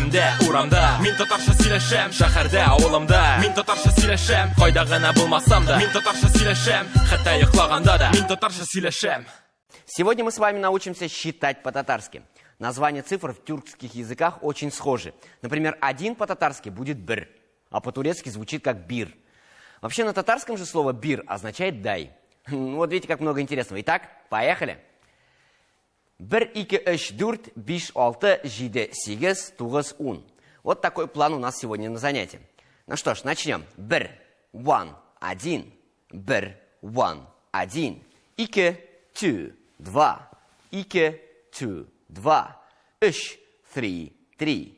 Үйімде, урамда, мен татарша сөйлешем. Шәһәрдә, авылымда, мен татарша сөйлешем. Кайда гына булмасам да, мен татарша сөйлешем. Хәтта йоклаганда да, мен татарша сөйлешем. Сегодня мы с вами научимся считать по-татарски. Названия цифр в тюркских языках очень схожи. Например, 1 по-татарски будет бир, а по-турецки звучит как бир. Вообще на татарском же слово бир означает дай. Вот видите, как много интересного. Итак, поехали. 1, 2, 3, 4, 5, 6, 7, 8, 9, 10. Вот такой план у нас сегодня на занятии. Ну что ж, начнем. 1, 1, 1, 1, 1, 2, 2, 2, 2, 3, 3,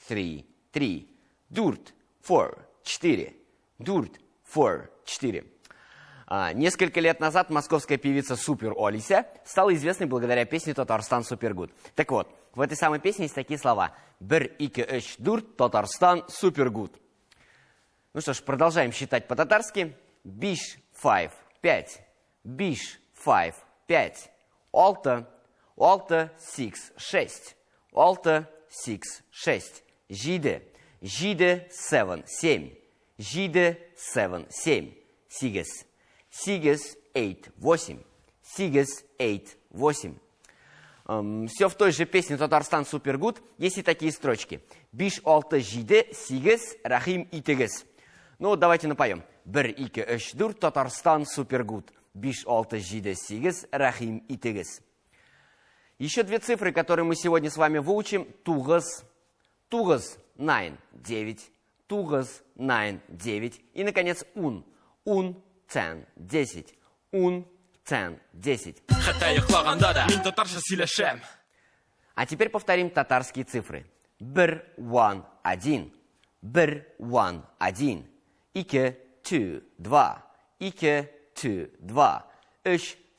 3, 3, 4, 4, 4, 4. Несколько лет назад московская певица Супер Олися стала известной благодаря песне «Татарстан Супергуд». Так вот, в этой самой песне есть такие слова: 1, 2, 3, 4, Татарстан Супергуд. Ну что ж, продолжаем считать по-татарски. 5, 5, 5, 5, 6, 6, 6, 6, 6, 7, 7, 7, 7, 7, 7, 8, 8, 8, 8. Все в той же песне «Татарстан Супергуд» есть и такие строчки. 5, 6, 7, 8, рахим итегез. Ну вот давайте напоем. 1, 2, 3, 4, Татарстан Супергуд. 5, 6, 7, 8, рахим итегез. Еще две цифры, которые мы сегодня с вами выучим. Тугыз, 9, 9. И, наконец, ун, 10, 10. 10. Хәтта йоклаганда да, мен татарша сөйлешем. А теперь повторим татарские цифры. 1, 1, 1, 1, 1, 2, 2, 2, 2,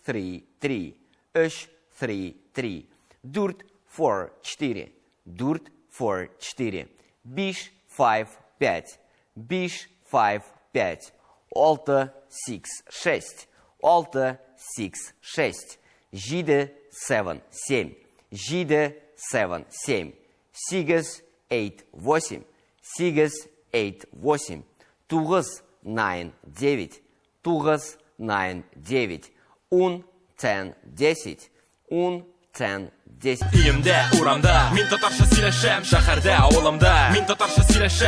3, 3, 3, 3, 4, 4, 4, 4, 5, 5, 5, 5, 6, 6, 6, 6, 7, 7, 7, 7, 7, 8, 8, 8, 9, 9, 9, 10, 10, 10. Үйімде, урамда, мен татарша сөйлешем. Шәһәрдә, авылымда, мен татарша сөйлешем.